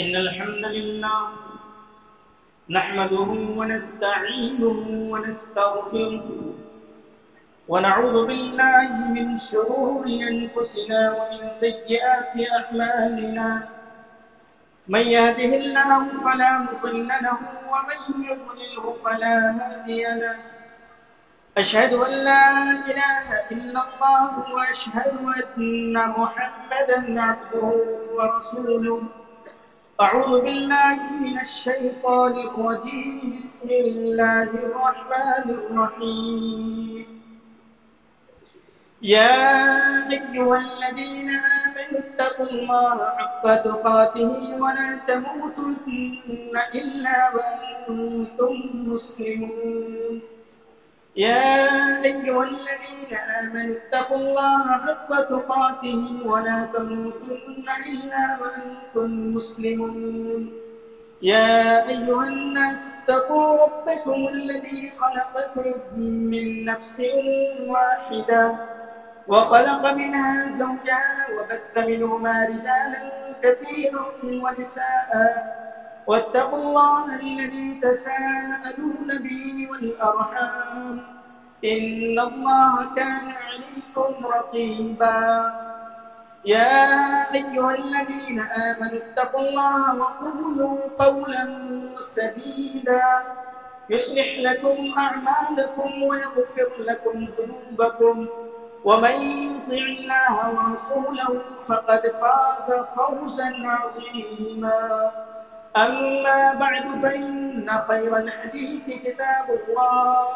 إن الحمد لله نحمده ونستعينه ونستغفره ونعوذ بالله من شرور أنفسنا ومن سيئات أعمالنا من يهده الله فلا مضل له ومن يضلله فلا هادي له أشهد أن لا إله إلا الله وأشهد أن محمدا عبده ورسوله أعوذ بالله من الشيطان الرجيم بسم الله الرحمن الرحيم يا أيها الذين آمنوا اتقوا الله حق تقاته ولا تموتن إلا وأنتم مسلمون يا أيها الذين آمنوا اتقوا الله حق تقاته ولا تموتن إلا وأنتم مسلمون يا أيها الناس اتقوا ربكم الذي خلقكم من نفس واحدة وخلق منها زوجها وبث منهما رجالا كثيرا ونساء واتقوا الله الذي تساءلون به والأرحام إن الله كان عليكم رقيبا يا أيها الذين آمنوا اتقوا الله وقولوا قولا سديدا يصلح لكم أعمالكم ويغفر لكم ذنوبكم ومن يطع الله ورسوله فقد فاز فوزا عظيما أما بعد فإن خير الحديث كتاب الله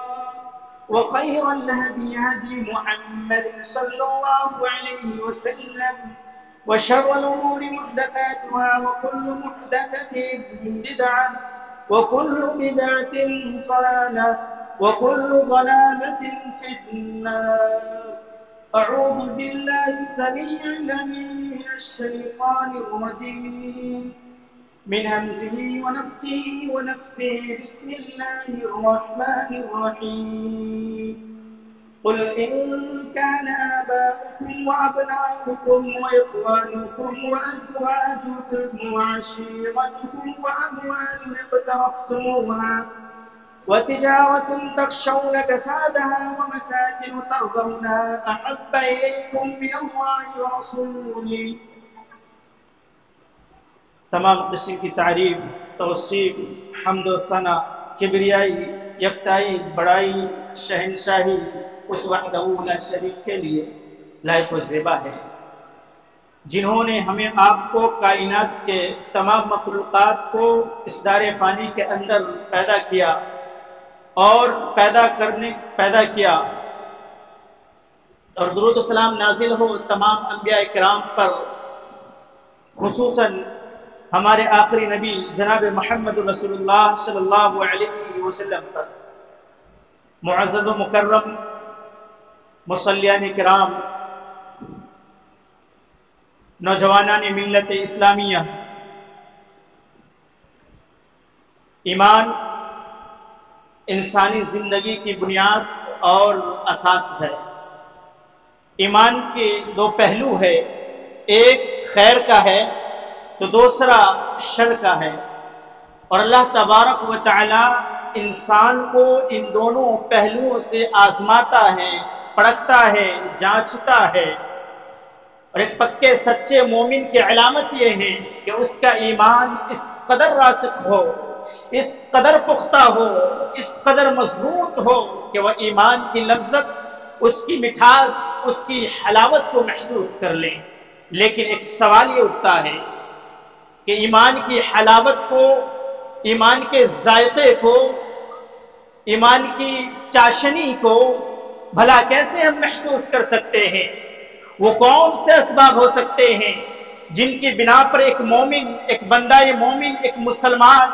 وخير الهدي هدي محمد صلى الله عليه وسلم وشر الأمور محدثاتها وكل محدثة بدعة وكل بدعة ضلالة وكل ضلالة في النار أعوذ بالله السميع العليم من الشيطان الرجيم من همزه ونفخه ونفثه بسم الله الرحمن الرحيم قل إن كان آباؤكم وأبناؤكم وإخوانكم وأزواجكم وعشيرتكم وأموال اقترفتموها وتجارة تخشون كسادها ومساكن ترضونها أحب إليكم من الله ورسوله تمام قسم کی تعریف، توصیف، حمد و ثنا، کبریائی، یکتائی، بڑائی، شہنشاہی اس وحدہ لا شریک کے لیے لائق و زیبا ہے، جنہوں نے ہمیں آپ کو کائنات کے تمام مخلوقات کو اس دار فانی کے اندر پیدا کیا اور پیدا کیا، اور درود و سلام نازل ہو تمام انبیاء کرام پر، خصوصاً ہمارے آخری نبی جناب محمد رسول اللہ صلی اللہ علیہ وسلم پر۔ معزز و مکرم مصلیان کرام، نوجوانان ملت اسلامیہ، ایمان انسانی زندگی کی بنیاد اور اساس ہے۔ ایمان کے دو پہلو ہے، ایک خیر کا ہے تو دوسرا شر کا ہے، اور اللہ تبارک و تعالی انسان کو ان دونوں پہلوؤں سے آزماتا ہے، پرکھتا ہے، جانچتا ہے، اور ایک پکے سچے مومن کی علامت یہ ہے کہ اس کا ایمان اس قدر راسخ ہو، اس قدر پختہ ہو، اس قدر مضبوط ہو کہ وہ ایمان کی لذت، اس کی مٹھاس، اس کی حلاوت کو محسوس کر لیں۔ لیکن ایک سوال یہ اٹھتا ہے کہ ایمان کی حلاوت کو، ایمان کے ذائقے کو، ایمان کی چاشنی کو بھلا کیسے ہم محسوس کر سکتے ہیں؟ وہ کون سے اسباب ہو سکتے ہیں جن کی بنا پر ایک مومن، ایک بندہ مومن، ایک مسلمان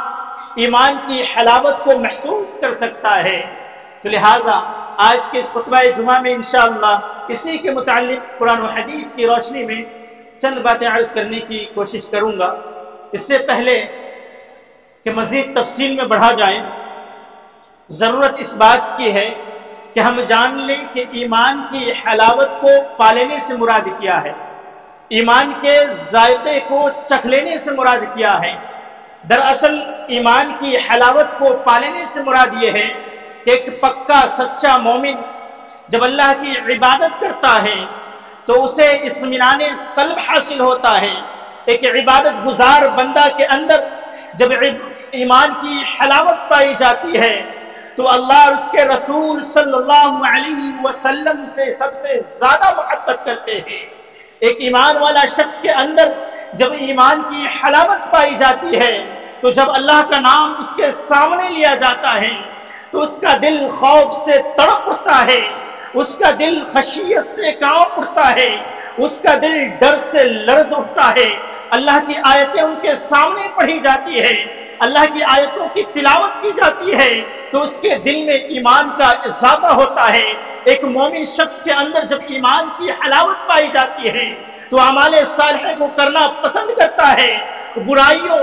ایمان کی حلاوت کو محسوس کر سکتا ہے؟ تو لہٰذا آج کے اس خطبہ جمعہ میں انشاءاللہ اسی کے متعلق قرآن و حدیث کی روشنی میں چند باتیں عرض کرنے کی کوشش کروں گا۔ اس سے پہلے کہ مزید تفصیل میں بڑھا جائے، ضرورت اس بات کی ہے کہ ہم جان لیں کہ ایمان کی حلاوت کو پالنے سے مراد کیا ہے۔ ایمان کے ذائقے کو چکھ لینے سے مراد کیا ہے؟ دراصل ایمان کی حلاوت کو پا لینے سے مراد یہ ہے کہ ایک پکا سچا مومن جب اللہ کی عبادت کرتا ہے تو اسے اطمینان قلب حاصل ہوتا ہے۔ ایک عبادت گزار بندہ کے اندر جب ایمان کی حلاوت پائی جاتی ہے تو اللہ اور اس کے رسول صلی اللہ علیہ وسلم سے سب سے زیادہ محبت کرتے ہیں۔ ایک ایمان والا شخص کے اندر جب ایمان کی حلاوت پائی جاتی ہے تو جب اللہ کا نام اس کے سامنے لیا جاتا ہے تو اس کا دل خوف سے تڑپ اٹھتا ہے، اس کا دل خشیت سے کانپ اٹھتا ہے، اس کا دل ڈر سے لرز اٹھتا ہے۔ اللہ کی آیتیں ان کے سامنے پڑھی جاتی ہے، اللہ کی آیتوں کی تلاوت کی جاتی ہے تو اس کے دل میں ایمان کا اضافہ ہوتا ہے۔ ایک مومن شخص کے اندر جب ایمان کی حلاوت پائی جاتی ہے تو اعمال صالحہ کو کرنا پسند کرتا ہے، برائیوں،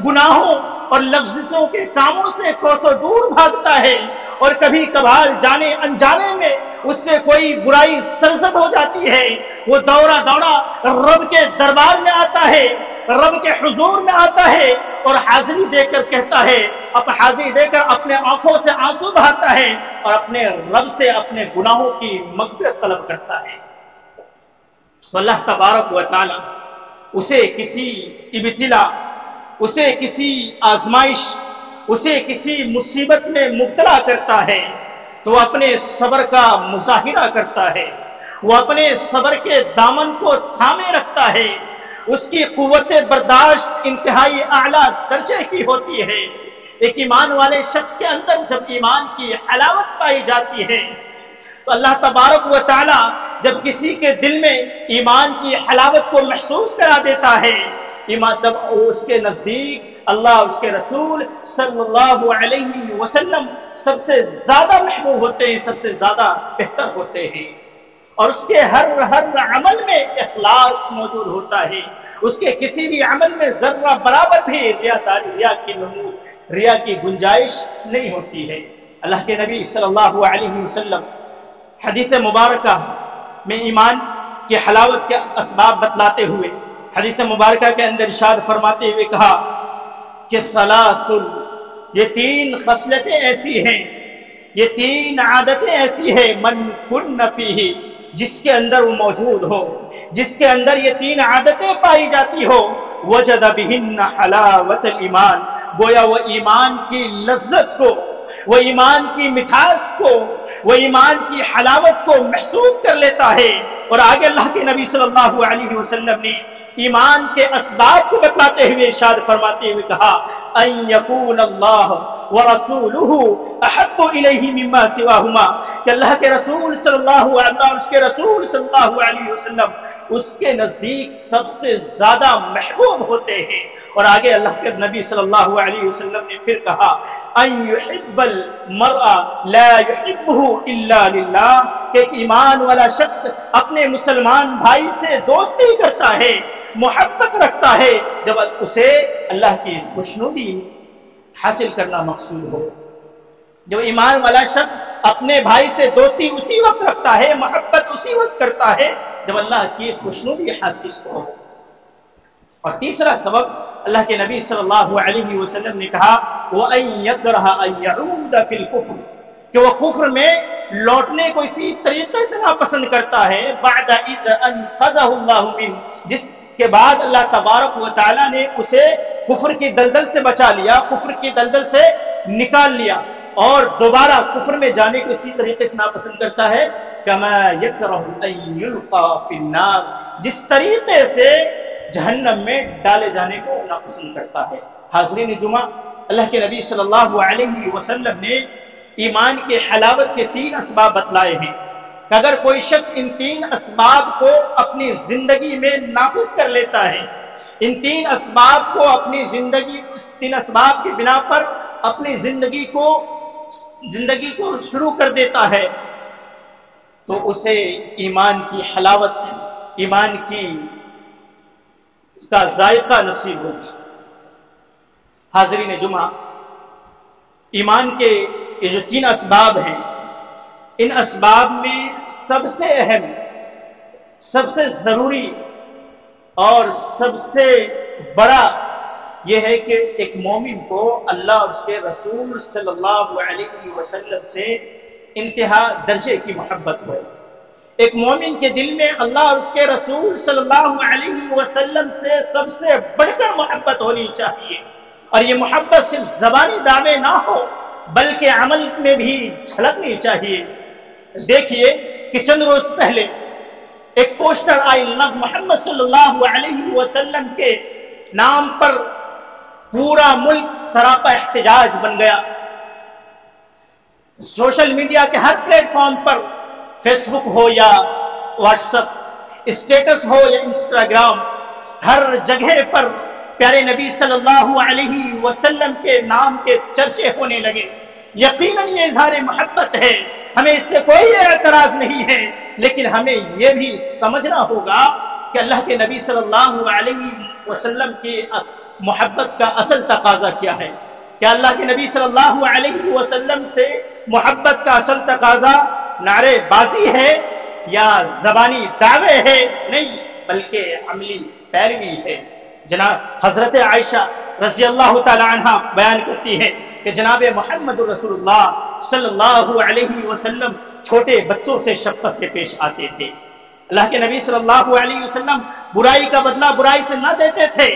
گناہوں اور لغزشوں کے کاموں سے کوسوں دور بھاگتا ہے، اور کبھی کبھار جانے انجانے میں اس سے کوئی برائی سرزد ہو جاتی ہے، وہ دوڑا رب کے دربار میں آتا ہے، رب کے حضور میں آتا ہے اور حاضری دے کر کہتا ہے، حاضری دے کر اپنے آنکھوں سے آنسو بہاتا ہے اور اپنے رب سے اپنے گناہوں کی مغفرت طلب کرتا ہے۔ تو اللہ تبارک و تعالی اسے کسی ابتلا، اسے کسی آزمائش، اسے کسی مصیبت میں مبتلا کرتا ہے تو اپنے صبر کا مظاہرہ کرتا ہے، وہ اپنے صبر کے دامن کو تھامے رکھتا ہے، اس کی قوت برداشت انتہائی اعلیٰ درجے کی ہوتی ہے۔ ایک ایمان والے شخص کے اندر جب ایمان کی حلاوت پائی جاتی ہے تو اللہ تبارک و تعالی جب کسی کے دل میں ایمان کی حلاوت کو محسوس کرا دیتا ہے، ایمان تب اس کے نزدیک اللہ اور اس کے رسول صلی اللہ علیہ وسلم سب سے زیادہ محبوب ہوتے ہیں، سب سے زیادہ بہتر ہوتے ہیں، اور اس کے ہر عمل میں اخلاص موجود ہوتا ہے، اس کے کسی بھی عمل میں ذرہ برابر بھی ریا کی گنجائش نہیں ہوتی ہے۔ اللہ کے نبی صلی اللہ علیہ وسلم حدیث مبارکہ میں ایمان کی حلاوت کے اسباب بتلاتے ہوئے حدیث مبارکہ کے اندر ارشاد فرماتے ہوئے کہا کہ ثلاث، یہ تین خصلتیں ایسی ہیں، یہ تین عادتیں ایسی ہیں، من کن فیہ، جس کے اندر وہ موجود ہو، جس کے اندر یہ تین عادتیں پائی جاتی ہو، وجد بہن حلاوت الایمان، گویا وہ ایمان کی لذت کو، وہ ایمان کی مٹھاس کو، وہ ایمان کی حلاوت کو محسوس کر لیتا ہے۔ اور آگے اللہ کے نبی صلی اللہ علیہ وسلم نے ایمان کے اسباب کو بتلاتے ہوئے ارشاد فرماتے ہوئے کہا ان یکون اللہ ورسولہ احب الیہ مما سواہما، کہ اللہ کے رسول صلی اللہ علیہ وسلم اس کے نزدیک سب سے زیادہ محبوب ہوتے ہیں۔ اور آگے اللہ کے نبی صلی اللہ علیہ وسلم نے پھر کہا ان یحب المرء لا یحبہ الا للہ، کہ ایک ایمان والا شخص اپنے مسلمان بھائی سے دوستی کرتا ہے، محبت رکھتا ہے جب اسے اللہ کی خوشنودی حاصل کرنا مقصود ہو۔ جو ایمان والا شخص اپنے بھائی سے دوستی اسی وقت رکھتا ہے، محبت اسی وقت کرتا ہے جب اللہ کی خوشنودی حاصل ہو۔ اور تیسرا سبب اللہ کے نبی صلی اللہ علیہ وسلم نے کہا وَأَن يَكْرَهَ أَن يَعُودَ فِي الْكُفْرِ، کہ وہ کفر میں لوٹنے کو اسی طریقے سے ناپسند کرتا ہے، بَعْدَ إِذْ أَنْقَذَهُ اللَّهُ مِنْهُ، جس کے بعد اللہ تبارک و تعالی نے اسے کفر کی دلدل سے بچا لیا، کفر کی دلدل سے نکال لیا، اور دوبارہ کفر میں جانے کو اسی طریقے سے ناپسند کرتا ہے كَمَا يَكْرَهُ أَن يُلْقَى فِي النَّارِ، جس طریقے سے جہنم میں ڈالے جانے کو ناپسند کرتا ہے۔ حاضرین جمعہ، اللہ کے نبی صلی اللہ علیہ وسلم نے ایمان کے حلاوت کے تین اسباب بتلائے ہیں کہ اگر کوئی شخص ان تین اسباب کو اپنی زندگی میں نافذ کر لیتا ہے، ان تین اسباب کو اپنی زندگی، اس تین اسباب کی بنا پر اپنی زندگی کو شروع کر دیتا ہے تو اسے ایمان کی حلاوت، ایمان کا ذائقہ نصیب ہوگی۔ حاضرین جمعہ، ایمان کے یہ جو تین اسباب ہیں، ان اسباب میں سب سے اہم، سب سے ضروری اور سب سے بڑا یہ ہے کہ ایک مومن کو اللہ اور اس کے رسول صلی اللہ علیہ وسلم سے انتہا درجے کی محبت ہو۔ ایک مومن کے دل میں اللہ اور اس کے رسول صلی اللہ علیہ وسلم سے سب سے بڑھ کر محبت ہونی چاہیے، اور یہ محبت صرف زبانی دعوے نہ ہو بلکہ عمل میں بھی جھلکنی چاہیے۔ دیکھیے کہ چند روز پہلے ایک پوسٹر آئی محمد صلی اللہ علیہ وسلم کے نام پر پورا ملک سراپا احتجاج بن گیا۔ سوشل میڈیا کے ہر پلیٹ فارم پر، فیس بک ہو یا واٹس ایپ اسٹیٹس ہو یا انسٹاگرام، ہر جگہ پر پیارے نبی صلی اللہ علیہ وسلم کے نام کے چرچے ہونے لگے۔ یقیناً یہ اظہار محبت ہے، ہمیں اس سے کوئی اعتراض نہیں ہے، لیکن ہمیں یہ بھی سمجھنا ہوگا کہ اللہ کے نبی صلی اللہ علیہ وسلم کی محبت کا اصل تقاضا کیا ہے۔ کیا اللہ کے نبی صلی اللہ علیہ وسلم سے محبت کا اصل تقاضا نعرے بازی ہے یا زبانی دعوے ہے؟ نہیں، بلکہ عملی پیروی ہے۔ جناب حضرت عائشہ رضی اللہ تعالی عنہ بیان کرتی ہے کہ جناب محمد رسول اللہ صلی اللہ علیہ وسلم چھوٹے بچوں سے شفقت سے پیش آتے تھے۔ اللہ کے نبی صلی اللہ علیہ وسلم برائی کا بدلہ برائی سے نہ دیتے تھے۔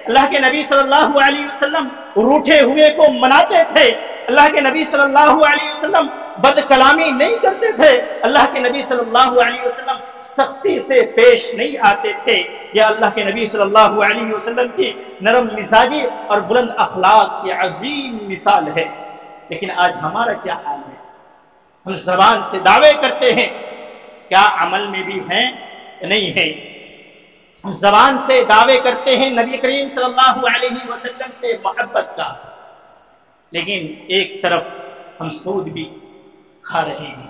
اللہ کے نبی صلی اللہ علیہ وسلم روٹھے ہوئے کو مناتے تھے۔ اللہ کے نبی صلی اللہ علیہ وسلم بد کلامی نہیں کرتے تھے۔ اللہ کے نبی صلی اللہ علیہ وسلم سختی سے پیش نہیں آتے تھے۔ یہ اللہ کے نبی صلی اللہ علیہ وسلم کی نرم مزاجی اور بلند اخلاق کی عظیم مثال ہے۔ لیکن آج ہمارا کیا حال ہے؟ ہم زبان سے دعوے کرتے ہیں، کیا عمل میں بھی ہیں نہیں ہیں؟ ہم زبان سے دعوے کرتے ہیں نبی کریم صلی اللہ علیہ وسلم سے محبت کا، لیکن ایک طرف ہم سود بھی کھا رہے ہیں۔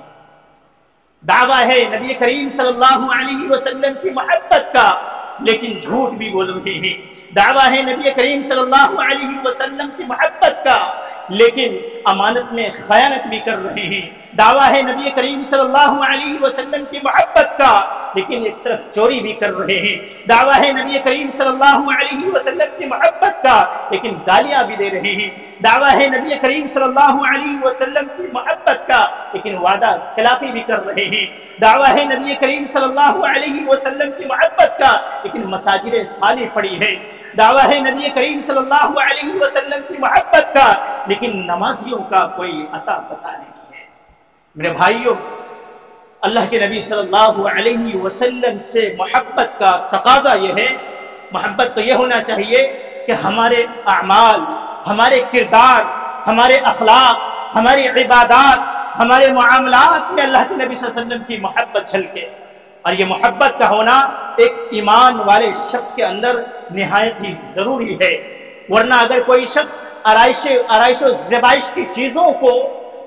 دعویٰ ہے نبی کریم صلی اللہ علیہ وسلم کی محبت کا، لیکن جھوٹ بھی بول رہے ہیں۔ دعویٰ ہے نبی کریم صلی اللہ علیہ وسلم کی محبت کا، لیکن امانت میں خیانت بھی کر رہے ہیں۔ دعویٰ ہے نبی کریم صلی اللہ علیہ وسلم کی محبت کا، لیکن ایک طرف چوری بھی کر رہے ہیں۔ دعویٰ ہے نبی کریم صلی اللہ علیہ وسلم کی محبت کا، لیکن گالیاں بھی دے رہے ہیں۔ دعویٰ ہے نبی کریم صلی اللہ علیہ وسلم کی محبت کا، لیکن وعدہ خلافی بھی کر رہے ہیں۔ دعویٰ ہے نبی کریم صلی اللہ علیہ وسلم کی محبت کا، لیکن مساجدیں خالی پڑی ہیں۔ دعویٰ ہے نبی کریم صلی اللہ علیہ وسلم کی محبت کا، لیکن نمازیوں کا کوئی عطا پتہ نہیں ہے۔ میرے بھائیوں، اللہ کے نبی صلی اللہ علیہ وسلم سے محبت کا تقاضا یہ ہے، محبت تو یہ ہونا چاہیے کہ ہمارے اعمال، ہمارے کردار، ہمارے اخلاق، ہماری عبادات، ہمارے معاملات میں اللہ کے نبی صلی اللہ علیہ وسلم کی محبت جھلکے۔ اور یہ محبت کا ہونا ایک ایمان والے شخص کے اندر نہایت ہی ضروری ہے، ورنہ اگر کوئی شخص آرائش و زیبائش کی چیزوں کو،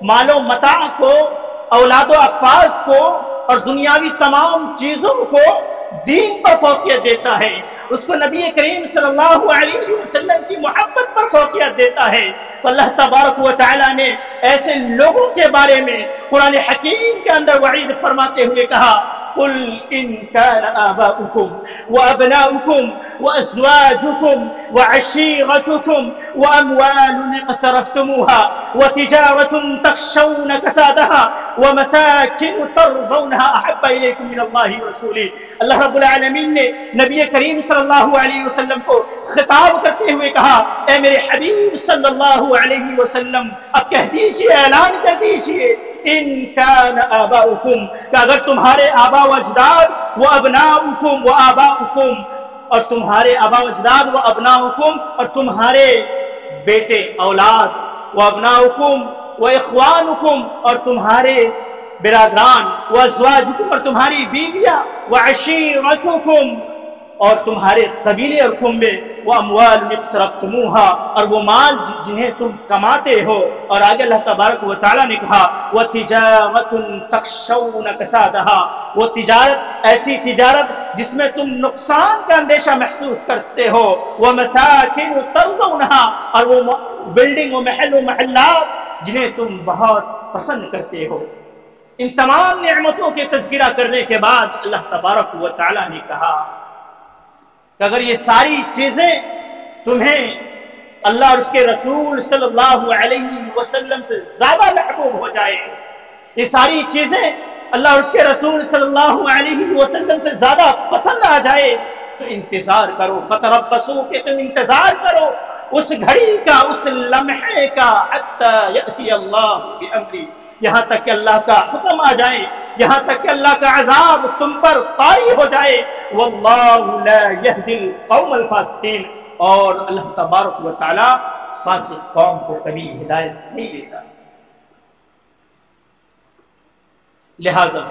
مال و متاع کو، اولاد و افاظ کو اور دنیاوی تمام چیزوں کو دین پر فوقیت دیتا ہے، اس کو نبی کریم صلی اللہ علیہ وسلم کی محبت پر فوقیت دیتا ہے، تو اللہ تبارک و تعالی نے ایسے لوگوں کے بارے میں قرآن حکیم کے اندر وعید فرماتے ہوئے کہا، قل إن كان آباؤكم وأبناؤكم وأزواجكم وعشيرتكم وأموال اقترفتموها وتجارة تخشون كسادها ومساكن ترضونها أحب إليكم من الله ورسوله۔ اللہ رب العالمین نے نبی کریم صلی اللہ علیہ وسلم کو خطاب کرتے ہوئے کہا، اے میرے حبیب صلی اللہ علیہ وسلم، اب کہہ دیجئے، اعلان کر دیجئے، ان کان آباؤکم، کہ اگر تمہارے آبا و اجداد، و ابناؤکم و آباؤکم، اور تمہارے آبا و اجداد، و ابناؤکم، اور تمہارے بیٹے اولاد، و ابناؤکم و اخوانکم، اور تمہارے برادران، و ازواجکم، اور تمہاری بیویاں، و عشیرتکم، اور تمہارے قبیلے اور کنبے، وہ اموال اقترفتموها، اور وہ مال جنہیں تم کماتے ہو، اور آگے اللہ تبارک و تعالیٰ نے کہا وَتِجَارَةٌ تَخْشَوْنَ كَسَادَهَا، وہ تجارت، ایسی تجارت جس میں تم نقصان کا اندیشہ محسوس کرتے ہو، وَمَسَاكِنُ تَرْضَوْنَهَا، اور وہ بلڈنگ و محل و محلات جنہیں تم بہت پسند کرتے ہو۔ ان تمام نعمتوں کے تذکرہ کرنے کے بعد اللہ تبارک و تعالیٰ نے کہا کہ اگر یہ ساری چیزیں تمہیں اللہ اور اس کے رسول صلی اللہ علیہ وسلم سے زیادہ محبوب ہو جائے، یہ ساری چیزیں اللہ اور اس کے رسول صلی اللہ علیہ وسلم سے زیادہ پسند آ جائے تو انتظار کرو، فتربصوا کہ تم انتظار کرو اس گھڑی کا، اس لمحے کا، حتی یأتی اللہ بامری، یہاں تک کہ اللہ کا حکم آ جائے، یہاں تک کہ اللہ کا عذاب تم پر طاری ہو جائے۔ واللہ لا یہدی القوم الفاسقین، اور اللہ تبارک و تعالی فاسق قوم کو کبھی ہدایت نہیں دیتا۔ لہذا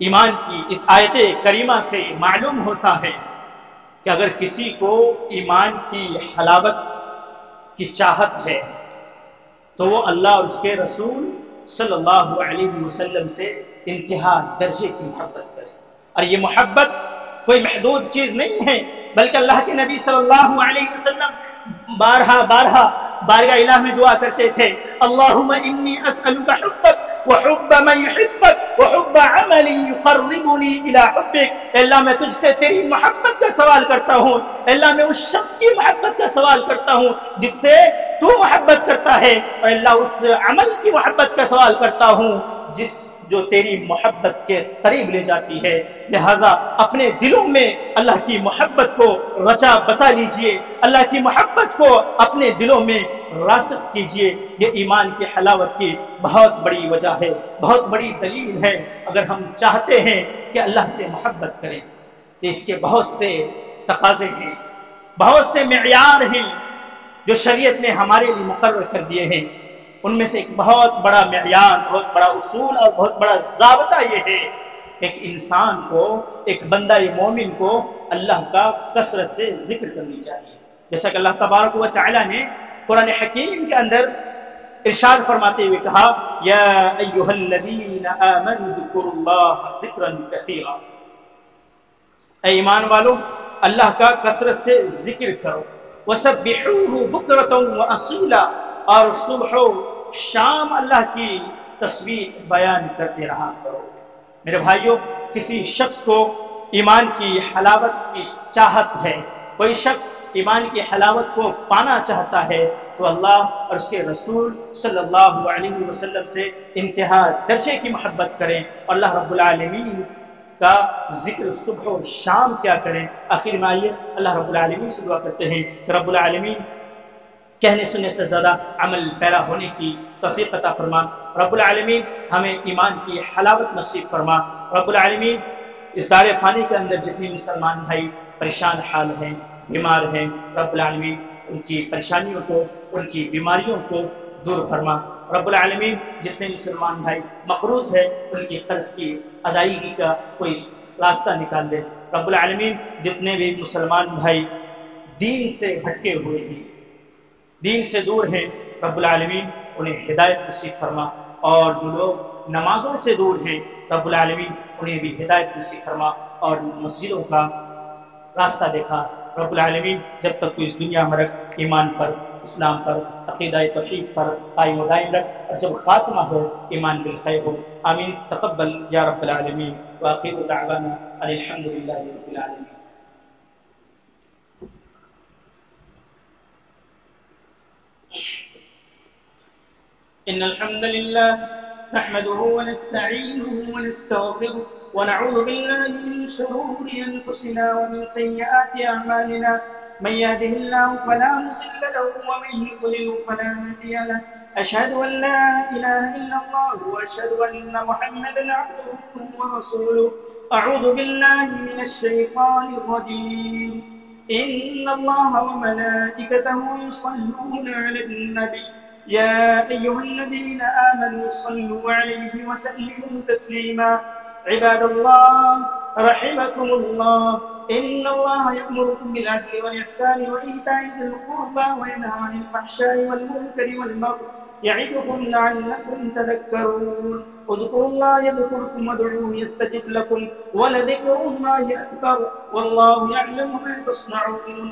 ایمان کی اس آیت کریمہ سے معلوم ہوتا ہے کہ اگر کسی کو ایمان کی حلاوت کی چاہت ہے تو وہ اللہ اور اس کے رسول صلی اللہ علیہ وسلم سے انتہا درجے کی محبت کرے، اور یہ محبت کوئی محدود چیز نہیں ہے، بلکہ اللہ کے نبی صلی اللہ علیہ وسلم بارہا بارگاہ الہ میں دعا کرتے تھے، اللہم انی اسألک حبک وحب من یحبک وحب عمل یقربنی الی حبک، اللہ میں تجھ سے تیری محبت کا سوال کرتا ہوں، اللہ میں اس شخص کی محبت کا سوال کرتا ہوں جس سے تو محبت کرتا ہے، اور اللہ اس عمل کی محبت کا سوال کرتا ہوں جو تیری محبت کے قریب لے جاتی ہے۔ لہذا اپنے دلوں میں اللہ کی محبت کو رچا بسا لیجئے، اللہ کی محبت کو اپنے دلوں میں راسخ کیجئے، یہ ایمان کی حلاوت کی بہت بڑی وجہ ہے، بہت بڑی دلیل ہے۔ اگر ہم چاہتے ہیں کہ اللہ سے محبت کریں تو اس کے بہت سے تقاضے ہیں، بہت سے معیار ہیں جو شریعت نے ہمارے لیے مقرر کر دیے ہیں۔ ان میں سے ایک بہت بڑا معیار، بہت بڑا اصول اور بہت بڑا ضابطہ یہ ہے، ایک انسان کو، ایک بندہ مومن کو اللہ کا کثرت سے ذکر کرنی چاہیے، جیسا کہ اللہ تبارک و تعالی نے قرآن حکیم کے اندر ارشاد فرماتے ہوئے کہا، یا ایھا الذین آمنوا اذکروا اللہ ذکرا کثیرا، اے ایمان والو اللہ کا کثرت سے ذکر کرو، وسبحوہ بکرۃ واصیلا، اور صبح و شام اللہ کی تسبیح بیان کرتے رہا کرو۔ میرے بھائیوں، کسی شخص کو ایمان کی حلاوت کی چاہت ہے، کوئی شخص ایمان کی حلاوت کو پانا چاہتا ہے تو اللہ اور اس کے رسول صلی اللہ علیہ وسلم سے انتہا درجے کی محبت کریں، اور اللہ رب العالمین کا ذکر صبح و شام کیا کریں۔ آخر میں آئیے اللہ رب العالمین سے دعا کرتے ہیں کہ رب العالمین کہنے سننے سے زیادہ عمل پیرا ہونے کی توفیق عطا فرما، رب العالمین ہمیں ایمان کی حلاوت نصیب فرما، رب العالمین اس دار فانی کے اندر جتنی مسلمان بھائی پریشان حال ہیں، بیمار ہیں، رب العالمین ان کی پریشانیوں کو، ان کی بیماریوں کو دور فرما، رب العالمین جتنے مسلمان بھائی مقروض ہیں ان کی قرض کی ادائیگی کا کوئی راستہ نکال دے، رب العالمین جتنے بھی مسلمان بھائی دین سے بھٹکے ہوئے ہیں، دین سے دور ہیں، رب العالمین انہیں ہدایت نصیب فرما، اور جو لوگ نمازوں سے دور ہیں رب العالمین انہیں بھی ہدایت نصیب فرما اور مسجدوں کا راستہ دیکھا۔ رب العالمین جب تک تو اس دنیا میں رکھ، ایمان پر، اسلام پر، عقیدہ توحید پر قائم و دائم رکھ، اور جب خاتمہ ہو ایمان بالخیر ہو۔ آمین، تقبل یا رب العالمین، وآخر دعوانا ان الحمد للہ رب العالمین۔ إن الحمد لله نحمده ونستعينه ونستغفره ونعوذ بالله من شرور أنفسنا ومن سيئات أعمالنا، من يهده الله فلا مضل له ومن يضلل فلا هادي له، أشهد أن لا إله إلا الله وأشهد أن محمدا عبده ورسوله، أعوذ بالله من الشيطان الرجيم، إن الله وملائكته يصلون على النبي يا أيها الذين آمنوا صلوا عليه وسلموا تسليما، عباد الله رحمكم الله، إن الله يأمركم بالعدل والإحسان وإيتاء ذي القربى وينهى عن الفحشاء والمنكر والبغي، يعظكم لعلكم تذكرون، اذكروا الله يذكركم وادعوه يستجب لكم، ولذكر الله أكبر، والله يعلم ما تصنعون۔